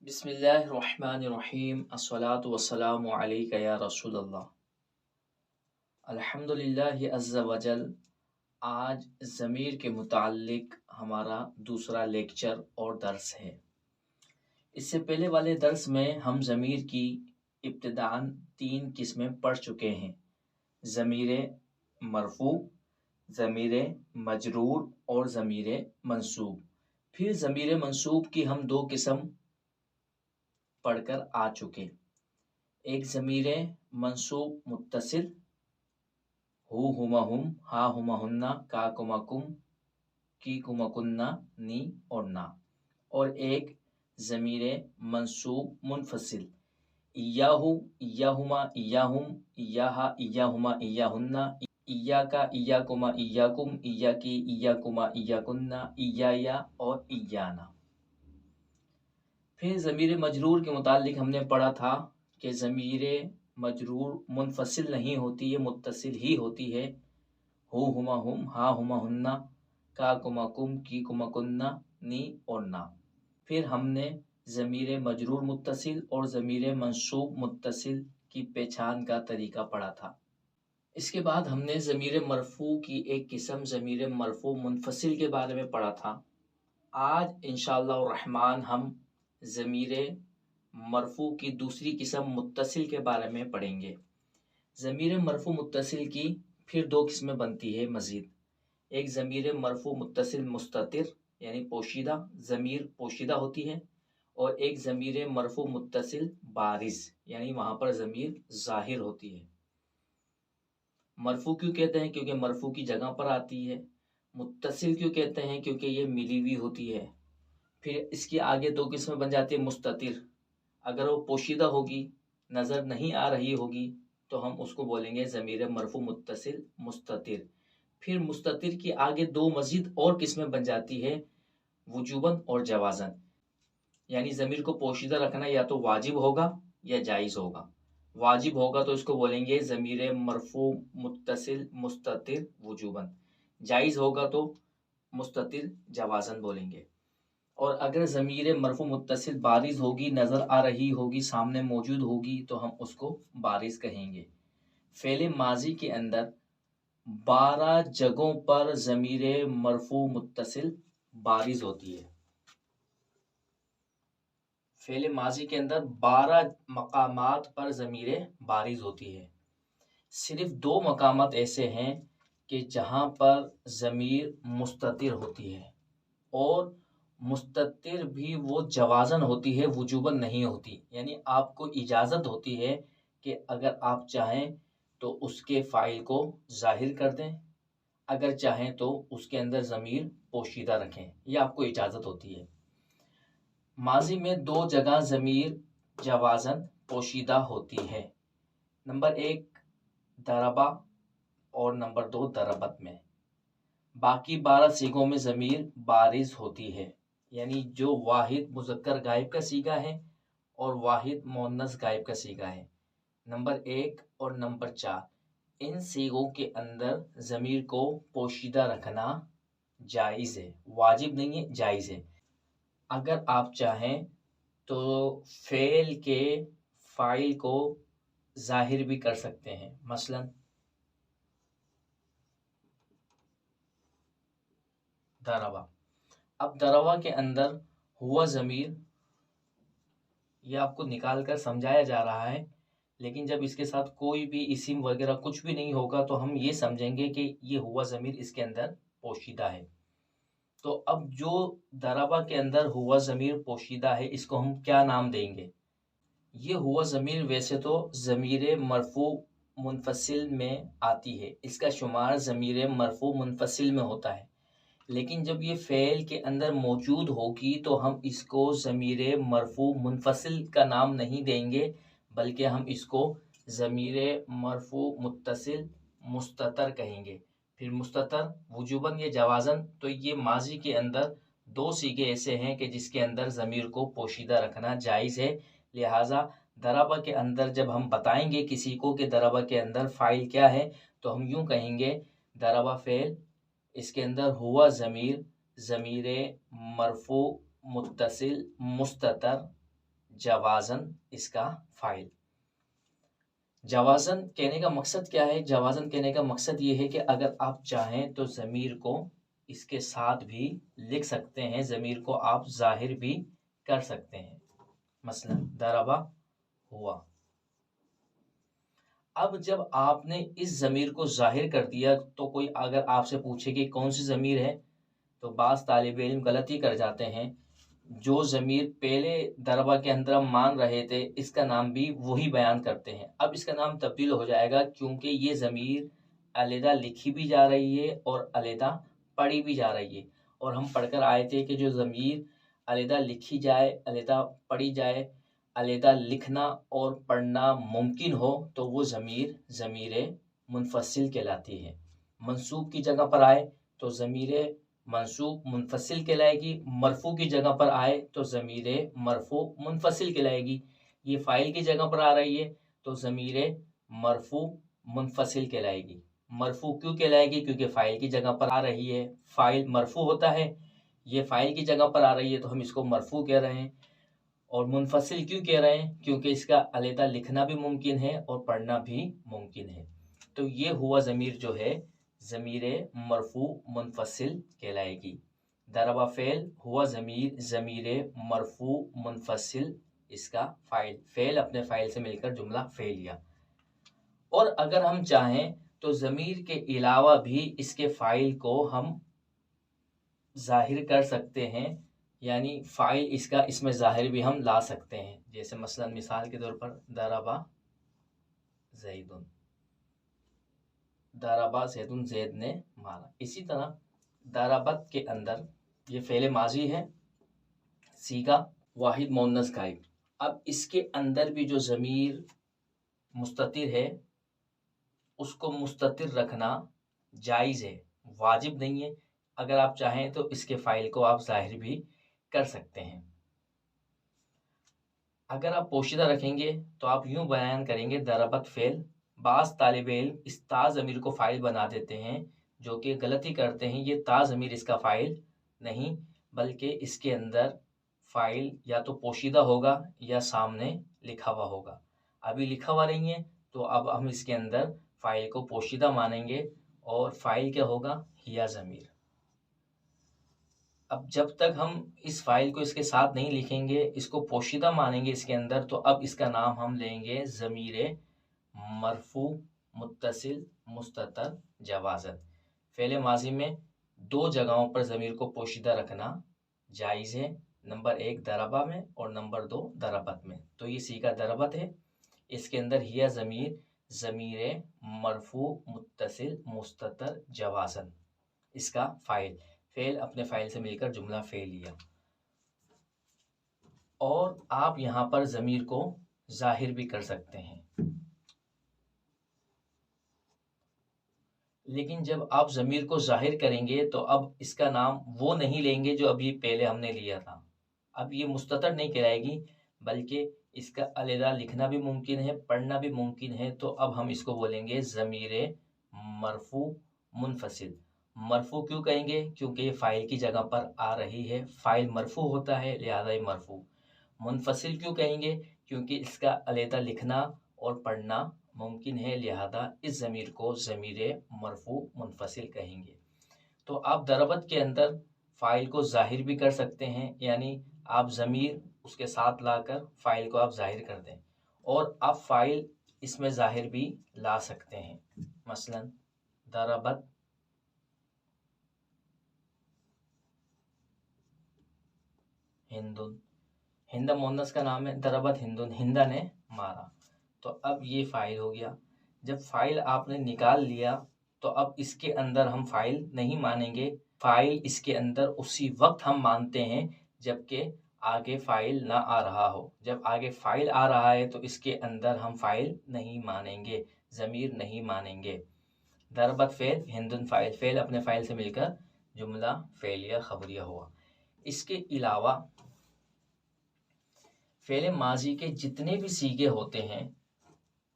बिस्मिल्लाहिर्रहमानिर्रहीम अस्सलातु वस्सलामु अलैका या रसूलल्लाह। अल्हम्दुलिल्लाहि अज़्ज़ा वजल। आज ज़मीर के मुताल्लिक हमारा दूसरा लेक्चर और दर्स है। इससे पहले वाले दर्स में हम ज़मीर की इब्तिदान 3 किस्में पढ़ चुके हैं। ज़मीर मरफ़ू, ज़मीर मजरूर और ज़मीर मंसूब। फिर ज़मीर मंसूब की हम 2 किस्म पढ़कर आ चुके। एक ज़मीर मंसूब मुत्तसिल, हु हुमा हुम, हा हुमा हुन्ना, का कुमा कुम, की कुमा कुन्ना, नी और ना। और एक ज़मीर मंसूब मुनफसिल, इय्याहु इय्याहुमा इय्याहुम, इय्याहा इय्याहुमा इय्याहुन्ना, इय्याका इय्याकुमा इय्याकुम, इय्याकी इय्याकुमा इय्याकुन्ना, इय्याया और इय्याना। फिर ज़मीर मजरूर के मुतालिक हमने पढ़ा था कि ज़मीर मजरूर मुनफसिल नहीं होती है, मुत्तसिल ही होती है। हु हुमा हुम, हा हुमा हुन्ना, का कुमा कुम, की कुमा कुन्ना, नी और ना। फिर हमने ज़मीर मजरूर मुत्तसिल और ज़मीर मंसूब मुत्तसिल की पहचान का तरीका पढ़ा था। इसके बाद हमने ज़मीर मरफ़ू की एक किस्म ज़मीर मरफ़ू मुनफसिल के बारे में पढ़ा था। आज इंशाअल्लाह रहमान हम ज़मीर मरफ़ू की दूसरी किस्म मुत्तसिल के बारे में पढ़ेंगे। ज़मीर मरफ़ू मुत्तसिल की फिर 2 किस्में बनती है मज़ीद। एक ज़मीर मरफ़ू मुत्तसिल मुस्ततिर यानी पोशीदा, ज़मीर पोशीदा होती है। और एक ज़मीर मरफ़ू मुत्तसिल बारिज़ यानी वहाँ पर ज़मीर ज़ाहिर होती है। मरफ़ू क्यों कहते हैं? क्योंकि मरफ़ू की जगह पर आती है। मुत्तसिल क्यों कहते हैं? क्योंकि ये मिली हुई होती है। फिर इसकी आगे 2 किस्में बन जाती है मुस्ततिर। अगर वो पोशीदा होगी, नज़र नहीं आ रही होगी, तो हम उसको बोलेंगे ज़मीर मरफ़ू मुत्तसिल मुस्ततिर। फिर मुस्ततिर की आगे 2 मज़ीद और किस्में बन जाती है, वुजूबन और जवाज़न। यानी ज़मीर को पोशीदा रखना या तो वाजिब होगा या जायज़ होगा। वाजिब होगा तो इसको बोलेंगे ज़मीर मरफ़ू मुत्तसिल मुस्ततिर वुजूबन। जायज़ होगा तो मुस्ततिर जवाज़न बोलेंगे। और अगर ज़मीर मरफ़ू मुत्तसिल बारिज़ होगी, नज़र आ रही होगी, सामने मौजूद होगी, तो हम उसको बारिज़ कहेंगे। फ़ेल माज़ी के अंदर 12 जगहों पर ज़मीर मरफ़ू मुत्तसिल बारिज़ होती है। फ़ेल माज़ी के अंदर 12 मकामात पर ज़मीर बारिज़ होती है। सिर्फ 2 मकामात ऐसे हैं कि जहाँ पर ज़मीर मुस्ततिर होती है, और मुस्ततिर भी वो जवाज़न होती है, वुजूबन नहीं होती। यानी आपको इजाज़त होती है कि अगर आप चाहें तो उसके फ़ाइल को ज़ाहिर कर दें, अगर चाहें तो उसके अंदर ज़मीर पोशीदा रखें, यह आपको इजाज़त होती है। माज़ी में 2 जगह ज़मीर जवाज़न पोशीदा होती है। नंबर 1 दरबा और नंबर 2 दरबत में। बाकी 12 सीगों में ज़मीर बारिज़ होती है। यानी जो वाहिद मुज़क्कर गायब का सीगा है और वाहिद मुअन्नस गायब का सीगा है। नंबर 1 और नंबर 4 इन सीगों के अंदर ज़मीर को पोशीदा रखना जायज़ है, वाजिब नहीं है, जायज़ है। अगर आप चाहें तो फ़ेल के फ़ाइल को ज़ाहिर भी कर सकते हैं। मसलन दरबा। अब दरबा के अंदर हुआ ज़मीर, यह आपको निकाल कर समझाया जा रहा है, लेकिन जब इसके साथ कोई भी इस्म वगैरह कुछ भी नहीं होगा तो हम ये समझेंगे कि ये हुआ ज़मीर इसके अंदर पोशीदा है। तो अब जो दरबा के अंदर हुआ ज़मीर पोशीदा है, इसको हम क्या नाम देंगे? ये हुआ ज़मीर वैसे तो ज़मीर मरफ़ू मुनफसिल में आती है, इसका शुमार ज़मीर मरफ़ू मुनफसिल में होता है। लेकिन जब ये फ़ेल के अंदर मौजूद होगी तो हम इसको ज़मीर मरफ़ू मुनफसिल का नाम नहीं देंगे, बल्कि हम इसको ज़मीर मरफ़ू मुत्तसिल मुस्ततर कहेंगे। फिर मुस्ततर वुजूबन या जवाज़न, तो ये माज़ी के अंदर 2 सीगे ऐसे हैं कि जिसके अंदर ज़मीर को पोशीदा रखना जायज़ है। लिहाजा दरबा के अंदर जब हम बताएंगे किसी को कि दरबा के अंदर फ़ाइल क्या है, तो हम यूँ कहेंगे दरबा फ़ेल, इसके अंदर हुआ ज़मीर ज़मीर मरफ़ू मुत्तसिल मुस्ततर जवाज़न इसका फ़ाइल। जवाज़न कहने का मकसद क्या है? जवाज़न कहने का मकसद ये है कि अगर आप चाहें तो ज़मीर को इसके साथ भी लिख सकते हैं, ज़मीर को आप ज़ाहिर भी कर सकते हैं। मसलन दरबा हुआ। अब जब आपने इस ज़मीर को ज़ाहिर कर दिया तो कोई अगर आपसे पूछे कि कौन सी ज़मीर है, तो बाज़ तालिब इल्म गलती कर जाते हैं। जो ज़मीर पहले दरबा के अंदर हम मान रहे थे, इसका नाम भी वही बयान करते हैं। अब इसका नाम तब्दील हो जाएगा क्योंकि ये ज़मीर अलहदा लिखी भी जा रही है और अलहदा पढ़ी भी जा रही है। और हम पढ़कर आए थे कि जो ज़मीर अलहदा लिखी जाए, अलहदा पढ़ी जाए, अलहदा लिखना और पढ़ना मुमकिन हो तो वो ज़मीर ज़मीर मुनफ़सिल कहलाती है। मंसूब की जगह पर आए तो ज़मीर मंसूब मुनफ़सिल कहलाएगी, मरफ़ू की जगह पर आए तो ज़मीर मरफ़ू मुनफ़सिल कहलाएगी। ये फ़ाइल की जगह पर आ रही है तो ज़मीर मरफ़ू मुनफ़सिल कहलाएगी। मरफ़ू क्यों कहलाएगी? क्योंकि फ़ाइल की जगह पर आ रही है। फ़ाइल मरफ़ू होता है, ये फ़ाइल की जगह पर आ रही है तो हम इसको मरफ़ू कह रहे हैं। और मुनफ़सिल क्यों कह रहे हैं? क्योंकि इसका अलहदा लिखना भी मुमकिन है और पढ़ना भी मुमकिन है। तो ये हुआ ज़मीर जो है ज़मीर मरफ़ू मुनफ़सिल कहलाएगी। दरबा फ़ेल हुआ ज़मीर ज़मीर मरफ़ू मुनफ़सिल इसका फ़ाइल। फ़ेल अपने फ़ाइल से मिलकर जुमला फ़ेलिया। और अगर हम चाहें तो ज़मीर के अलावा भी इसके फ़ाइल को हम ज़ाहिर कर सकते हैं, यानी फ़ाइल इसका इसमें ज़ाहिर भी हम ला सकते हैं। जैसे मसलन मिसाल के तौर पर दरबा ज़ैदुन, दरबा ज़ैदुन, ज़ैद ने मारा। इसी तरह दरबत के अंदर ये फ़ेल माजी है, सीगा वाहिद मुअन्नस गायब। अब इसके अंदर भी जो ज़मीर मुस्ततिर है उसको मुस्ततिर रखना जायज़ है, वाजिब नहीं है। अगर आप चाहें तो इसके फ़ाइल को आप ज़ाहिर भी कर सकते हैं। अगर आप पोशीदा रखेंगे तो आप यूँ बयान करेंगे दरबत फ़ेल। बाज़ तालिब इल्म इस ता ज़मीर को फ़ाइल बना देते हैं, जो कि गलती करते हैं। ये ता ज़मीर इसका फ़ाइल नहीं, बल्कि इसके अंदर फ़ाइल या तो पोशीदा होगा या सामने लिखा हुआ होगा। अभी लिखा हुआ नहीं है तो अब हम इसके अंदर फ़ाइल को पोशीदा मानेंगे और फ़ाइल क्या होगा? हिया ज़मीर। अब जब तक हम इस फ़ाइल को इसके साथ नहीं लिखेंगे, इसको पोशीदा मानेंगे इसके अंदर, तो अब इसका नाम हम लेंगे ज़मीर मरफ़ू मुत्तसिल मुस्ततर जवाज़न। फ़ेल माज़ी में दो जगहों पर ज़मीर को पोशीदा रखना जायज़ है, नंबर 1 दरबा में और नंबर 2 दरबत में। तो ये सीगा दरबत है, इसके अंदर हिया ज़मीर ज़मीर मरफ़ू मुत्तसिल मुस्ततर जवाज़न इसका फ़ाइल। फ़ेल अपने फ़ाइल से मिलकर जुमला फ़ेलिया। और आप यहाँ पर ज़मीर को ज़ाहिर भी कर सकते हैं। लेकिन जब आप ज़मीर को ज़ाहिर करेंगे तो अब इसका नाम वो नहीं लेंगे जो अभी पहले हमने लिया था। अब ये मुस्ततर नहीं कहलाएगी, बल्कि इसका अलहदा लिखना भी मुमकिन है, पढ़ना भी मुमकिन है। तो अब हम इसको बोलेंगे ज़मीर मरफ़ू मुनफ़सिल। मरफ़ू क्यों कहेंगे? क्योंकि ये फ़ाइल की जगह पर आ रही है। फ़ाइल मरफ़ू होता है, लिहाज़ा ये मरफ़ू। मुनफ़सिल क्यों कहेंगे? क्योंकि इसका अलहदा लिखना और पढ़ना मुमकिन है, लिहाजा इस ज़मीर को ज़मीर मरफ़ू मुनफ़सिल कहेंगे। तो आप दरबत के अंदर फ़ाइल को ज़ाहिर भी कर सकते हैं, यानी आप ज़मीर उसके साथ लाकर फ़ाइल को आप ज़ाहिर कर दें, और आप फ़ाइल इसमें ज़ाहिर भी ला सकते हैं। मसलन दरबत हिंदुन, हिंदा मुअन्नस का नाम है, दरबत हिंदुन, हिंदा ने मारा। तो अब ये फ़ाइल हो गया। जब फ़ाइल आपने निकाल लिया तो अब इसके अंदर हम फ़ाइल नहीं मानेंगे। फ़ाइल इसके अंदर उसी वक्त हम मानते हैं जबकि आगे फ़ाइल ना आ रहा हो। जब आगे फ़ाइल आ रहा है तो इसके अंदर हम फ़ाइल नहीं मानेंगे, ज़मीर नहीं मानेंगे। दरबत फ़ेल, हिंदुन फ़ाइल। फ़ेल अपने फ़ाइल से मिलकर जुमला फ़ेलिया ख़बरिया हुआ। इसके अलावा फ़ेल माज़ी के जितने भी सीगे होते हैं,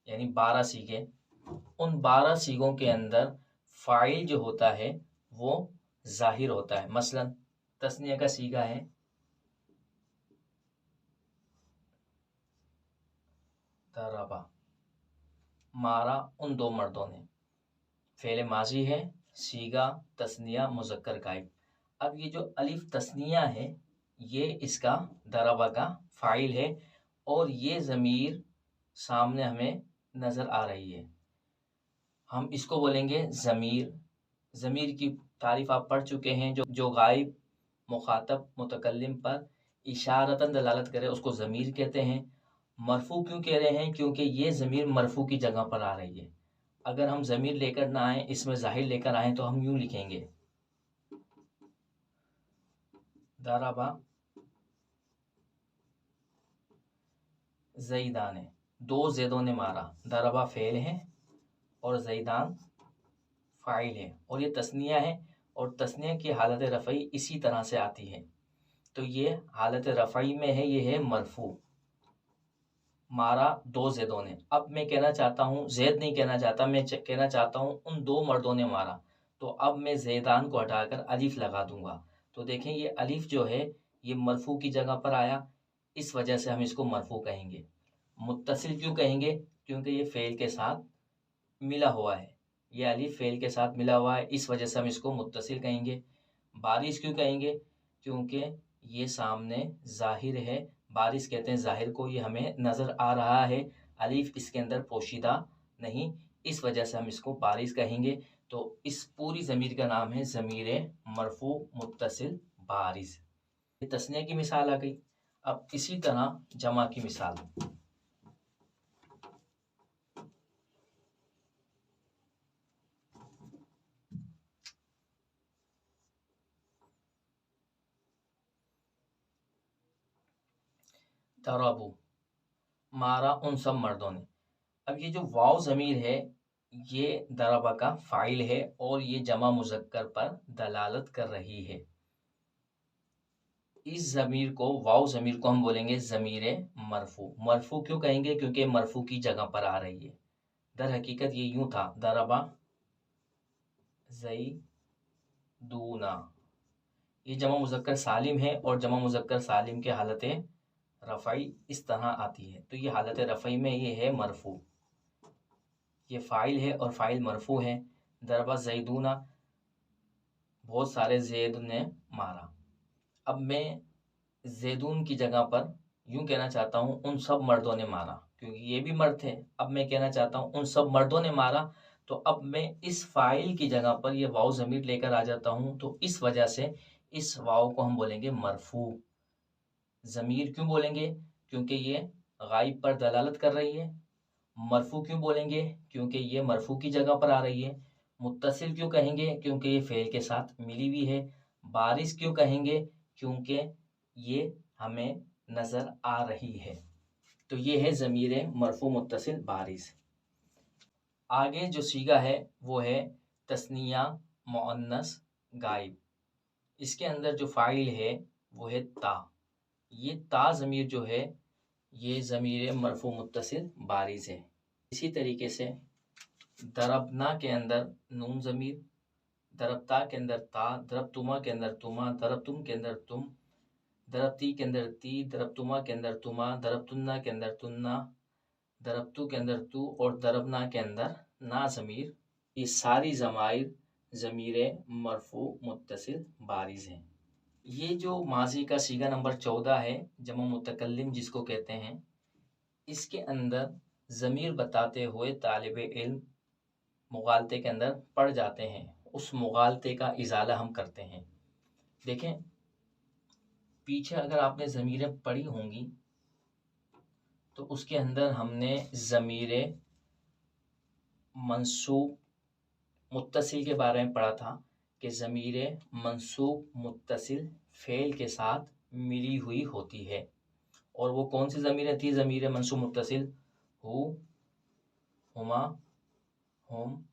यानी 12 सीगे, उन 12 सीगों के अंदर फ़ाइल जो होता है वो ज़ाहिर होता है। मसलन तस्निया का सीगा है दरबा, मारा उन दो मर्दों ने। फेले माजी है, सीगा तस्निया मुज़क्कर गायब। अब ये जो अलिफ तस्निया है ये इसका दरबा का फ़ाइल है और ये ज़मीर सामने हमें नज़र आ रही है। हम इसको बोलेंगे ज़मीर। ज़मीर की तारीफ़ आप पढ़ चुके हैं, जो गायब मुखातब मुतकल्लिम पर इशारतन दलालत करे उसको ज़मीर कहते हैं। मरफू क्यों कह रहे हैं? क्योंकि ये ज़मीर मरफू की जगह पर आ रही है। अगर हम ज़मीर लेकर ना आए, इसमें ज़ाहिर लेकर आए तो हम यूँ लिखेंगे दरबा ज़ैदान ने, दो ज़ैदों ने मारा। दरबा फ़ेल है और ज़ैदान फ़ाइल है और ये तस्निया है और तस्निया की हालत रफ़ई इसी तरह से आती है। तो ये हालत रफ़ई में है, ये है मरफू। मारा दो ज़ैदों ने। अब मैं कहना चाहता हूँ, ज़ैद नहीं कहना चाहता, मैं कहना चाहता हूँ उन दो मर्दों ने मारा। तो अब मैं ज़ैदान को हटाकर अलिफ लगा दूंगा। तो देखें ये अलिफ जो है ये मरफू की जगह पर आया, इस वजह से हम इसको मरफू कहेंगे। मुत्तसिल क्यों कहेंगे? क्योंकि ये फ़ेल के साथ मिला हुआ है। ये अलिफ फ़ेल के साथ मिला हुआ है, इस वजह से हम इसको मुत्तसिल कहेंगे। बारिश क्यों कहेंगे? क्योंकि ये सामने ज़ाहिर है, बारिश कहते हैं ज़ाहिर को, ये हमें नज़र आ रहा है, अलिफ इसके अंदर पोशीदा नहीं, इस वजह से हम इसको बारिश कहेंगे। तो इस पूरी ज़मीर का नाम है ज़मीर मरफू मुत्तसिल बारिश। ये तस्निया की मिसाल आ गई। अब इसी तरह जमा की मिसाल, दरबू, मारा उन सब मर्दों ने। अब ये जो वाव ज़मीर है ये दरबा का फ़ाइल है और ये जमा मुज़क्कर पर दलालत कर रही है। इस ज़मीर को, वाव ज़मीर को हम बोलेंगे ज़मीर मरफू। मरफू क्यों कहेंगे? क्योंकि मरफू की जगह पर आ रही है। दर हकीकत ये यूं था, दरबा ज़ैदूना। ये जमा मुज़क्कर सालिम है और जमा मुज़क्कर सालिम के हालत रफ़ई इस तरह आती है। तो ये हालत रफ़ई में ये है मरफू, ये फ़ाइल है और फ़ाइल मरफू है। दरबा ज़ैदूना, बहुत सारे ज़ैद ने मारा। अब मैं ज़ैदून की जगह पर यूं कहना चाहता हूँ उन सब मर्दों ने मारा, क्योंकि ये भी मर्द थे। अब मैं कहना चाहता हूँ उन सब मर्दों ने मारा, तो अब मैं इस फ़ाइल की जगह पर ये वाव ज़मीर लेकर आ जाता हूँ, तो इस वजह से इस वाव को हम बोलेंगे मरफू। ज़मीर क्यों बोलेंगे? क्योंकि ये गायब पर दलालत कर रही है। मरफू क्यों बोलेंगे? क्योंकि ये मरफू की जगह पर आ रही है। मुत्तसिल क्यों कहेंगे? क्योंकि ये फ़ेल के साथ मिली हुई है। बारिश क्यों कहेंगे? क्योंकि ये हमें नज़र आ रही है। तो ये है ज़मीर मरफू मुत्तसिल बारिश। आगे जो सीगा है वो है तस्निया मुअन्नस गायब। इसके अंदर जो फ़ाइल है वो है ता। ये ता ज़मीर जो है ये ज़मीर मरफू मुत्तसिल बारिज़ है। इसी तरीके से दरबना के अंदर नून ज़मीर, दरबता के अंदर ता, दरबतुमा के अंदर तुमा, दरबतुम के अंदर तुम, दरबती के अंदर ती, दरबतुमा के अंदर तुमा, दरबतुन्ना के अंदर तुन्ना, दरबतु के अंदर तू और दरबना के अंदर ना ज़मीर। ये सारी ज़माइर ज़मीर मरफू मुत्तसिल बारिज़ हैं। ये जो माजी का सीगा नंबर 14 है, जमा मुतकल्लिम जिसको कहते हैं, इसके अंदर ज़मीर बताते हुए तालिब इल्म मुगालते के अंदर पड़ जाते हैं। उस मुगालते का इज़ाला हम करते हैं। देखें पीछे अगर आपने ज़मीरें पढ़ी होंगी तो उसके अंदर हमने ज़मीर मंसूब मुत्तसिल के बारे में पढ़ा था कि ज़मीर मंसूब मुत्तसिल फ़ेल के साथ मिली हुई होती है। और वो कौन सी ज़मीरें थी? ज़मीर मंसूब मुत्तसिल हु, हुमा, हुम,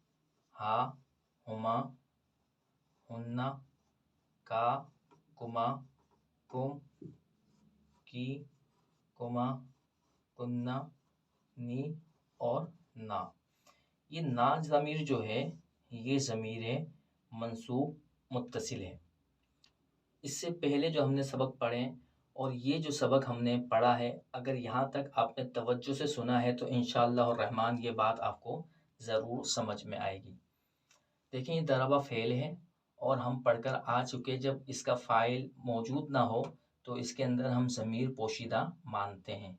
हा, हुमा, हुन्ना, का, कुमा, कुम, की, कुमा, कुन्ना, नी और ना। ये ना ज़मीर जो है ये ज़मीर मंसूब मुत्तसिल है। इससे पहले जो हमने सबक पढ़े और ये जो सबक हमने पढ़ा है, अगर यहाँ तक आपने तवज्जो से सुना है तो इंशाअल्लाह रहमान ये बात आपको ज़रूर समझ में आएगी। देखिए ये दरबा फ़ेल है और हम पढ़कर आ चुके, जब इसका फ़ाइल मौजूद ना हो तो इसके अंदर हम ज़मीर पोशीदा मानते हैं,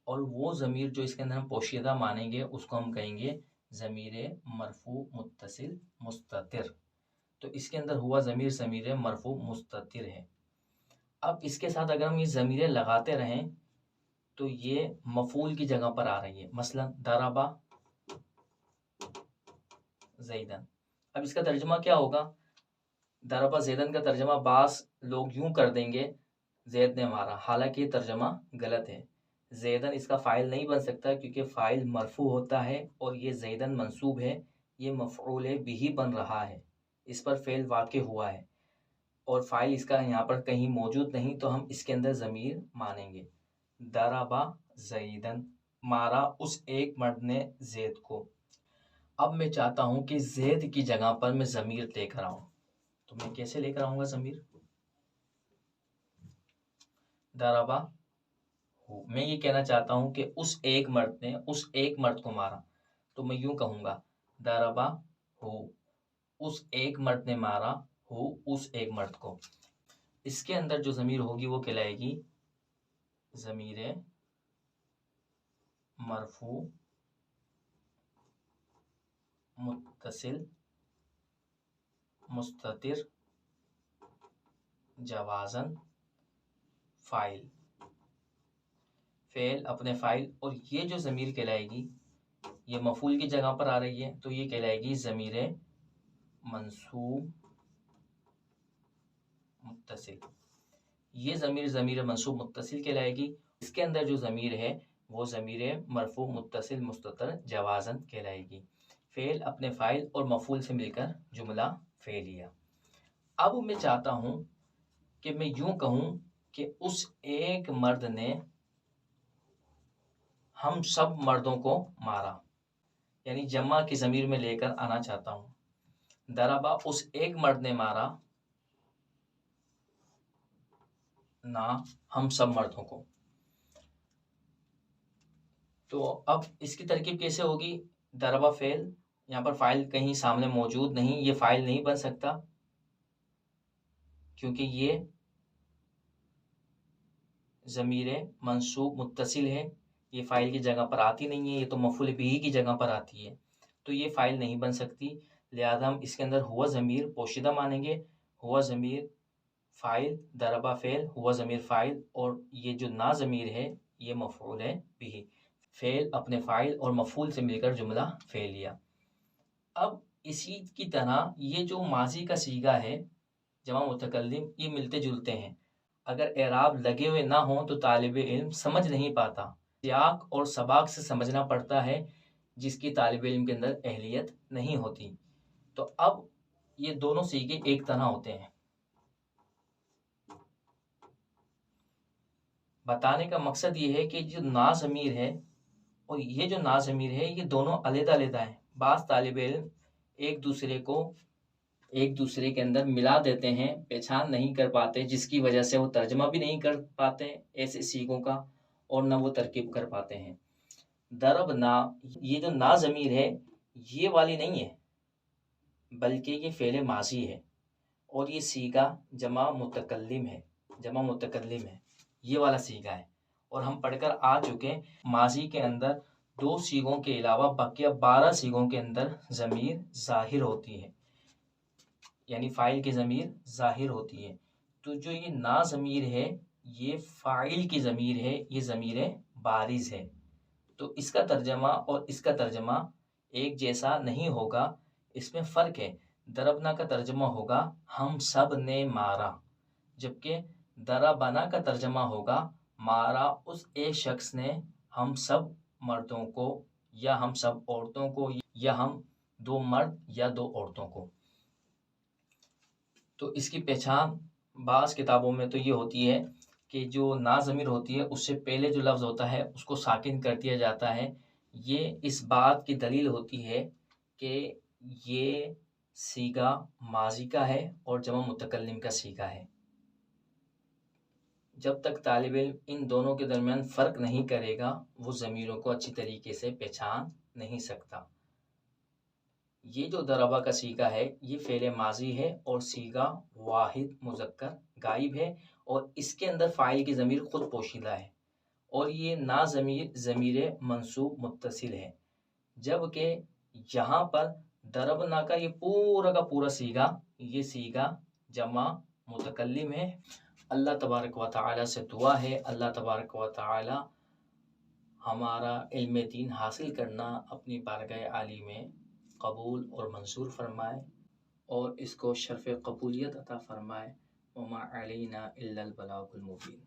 और वो ज़मीर जो इसके अंदर हम पोशीदा मानेंगे उसको हम कहेंगे ज़मीर मरफ़ू मुत्तसिल मुस्ततिर। तो इसके अंदर हुआ ज़मीर ज़मीर मरफ़ू मुस्ततिर है। अब इसके साथ अगर हम ये ज़मीरें लगाते रहें तो ये मफ़ूल की जगह पर आ रही है। मसलन दरबा ज़ैदन। अब इसका तर्जुमा क्या होगा? दरबा ज़ैदन का तर्जुमा बास लोग यूं कर देंगे, ज़ैद ने मारा, हालांकि ये तर्जुमा गलत है। ज़ैदन इसका फ़ाइल नहीं बन सकता क्योंकि फ़ाइल मरफ़ू होता है और ये ज़ैदन मंसूब है, ये मफ़ऊल बिही बन रहा है, इस पर फ़ेल वाक़े हुआ है और फ़ाइल इसका यहाँ पर कहीं मौजूद नहीं, तो हम इसके अंदर ज़मीर मानेंगे। दरबा ज़ैदन, मारा उस एक मर्द ने ज़ैद को। अब मैं चाहता हूं कि ज़ैद की जगह पर मैं ज़मीर लेकर आऊं, तो मैं कैसे लेकर आऊंगा ज़मीर? दरबा हु, मैं ये कहना चाहता हूं कि उस एक मर्द ने उस एक मर्द को मारा, तो मैं यूं कहूंगा दरबा हु, उस एक मर्द ने मारा हु, उस एक मर्द को। इसके अंदर जो ज़मीर होगी वो कहलाएगी ज़मीर मरफू मुत्तसिल मुस्ततिर जवाज़न फ़ाइल। फ़ेल अपने फ़ाइल, और ये जो ज़मीर कहलाएगी ये मफ़ूल की जगह पर आ रही है, तो ये कहलाएगी ज़मीर मंसूब मुत्तसिल। ये ज़मीर ज़मीर मंसूब मुत्तसिल कहलाएगी। इसके अंदर जो ज़मीर है वो ज़मीर मरफ़ू मुत्तसिल मुस्ततर जवाज़न कहलाएगी। फ़ेल अपने फ़ाइल और मफ़ूल से मिलकर जुमला फ़ेलिया। अब मैं चाहता हूँ कि मैं यूं कहूँ कि उस एक मर्द ने हम सब मर्दों को मारा, यानी जमा की ज़मीर में लेकर आना चाहता हूँ। दरबा उस एक मर्द ने मारा ना हम सब मर्दों को। तो अब इसकी तरकीब कैसे होगी? दरबा फ़ेल, यहाँ पर फ़ाइल कहीं सामने मौजूद नहीं, ये फ़ाइल नहीं बन सकता क्योंकि ये ज़मीर मंसूब मुत्तसिल है, ये फ़ाइल की जगह पर आती नहीं है, ये तो मफ़ूल बिही की जगह पर आती है, तो ये फ़ाइल नहीं बन सकती। लिहाजा हम इसके अंदर हुआ ज़मीर पोशीदा मानेंगे। हुआ ज़मीर फ़ाइल, दरबा फ़ेल, हुआ ज़मीर फ़ाइल, और ये जो ना ज़मीर है ये मफ़ऊल है बिही। फ़ेल अपने फ़ाइल और मफ़ूल से मिलकर जुमला फ़ेलिया। अब इसी की तरह ये जो माजी का सीगा है जमा मुतकल्लिम, ये मिलते जुलते हैं। अगर एराब लगे हुए ना हो तो तालिब इल्म समझ नहीं पाता, सियाक और सबाक से समझना पड़ता है, जिसकी तालिब इल्म के अंदर अहलियत नहीं होती। तो अब ये दोनों सीगे एक तरह होते हैं। बताने का मकसद ये है कि जो ना ज़मीर है और ये जो ना ज़मीर है ये दोनों अलग-अलग हैं। बाज़ तालिब इल्म एक दूसरे को एक दूसरे के अंदर मिला देते हैं, पहचान नहीं कर पाते, जिसकी वजह से वो तर्जमा भी नहीं कर पाते ऐसे सीगों का, और न वो तरकीब कर पाते हैं। दरब ना, ये जो ना ज़मीर है ये वाली नहीं है, बल्कि ये फ़ेल माजी है, और ये सीगा जमा मुतकल्लिम है, जमा मुतकल्लिम है, ये वाला सीगा है। और हम पढ़कर आ चुके माजी के अंदर 2 सीगों के अलावा बकिया 12 सीगों के अंदर ज़मीर ज़ाहिर होती है, यानी फ़ाइल की ज़मीर ज़ाहिर होती है। तो जो ये ना ज़मीर है ये फ़ाइल की ज़मीर है, ये ज़मीर बारिज़ है। तो इसका तर्जमा और इसका तर्जमा एक जैसा नहीं होगा, इसमें फ़र्क है। दरबना का तर्जमा होगा हम सब ने मारा, जबकि दरबना का तर्जमा होगा मारा उस एक शख्स ने हम सब मर्दों को, या हम सब औरतों को, या हम 2 मर्द या 2 औरतों को। तो इसकी पहचान बाज़ किताबों में तो ये होती है कि जो ना ज़मीर होती है उससे पहले जो लफ्ज़ होता है उसको साकिन कर दिया जाता है। ये इस बात की दलील होती है कि ये सीगा माजी का है और जमा मुतकल्लिम का सीगा है। जब तक तालिब इल्म इन दोनों के दरमियान फ़र्क नहीं करेगा वो ज़मीरों को अच्छी तरीके से पहचान नहीं सकता। ये जो दरबा का सीगा है ये फ़ेल माजी है और सीगा वाहिद मुज़क्कर गायब है और इसके अंदर फ़ाइल की ज़मीर खुद पोशीदा है और ये ना ज़मीर मंसूब मुत्तसिल है, जबकि यहाँ पर दरबना का ये पूरा का पूरा ये सीगा जमा मुतकल्लिम है। अल्लाह तबारक व तआला से दुआ है अल्लाह तबारक व तआला हमारा इल्म दीन हासिल करना अपनी बारगाह आली में कबूल और मंजूर फरमाए और इसको शर्फ़ कबूलियत अता फरमाए। वमा अलैना इल्लल बलागुल मुबीन।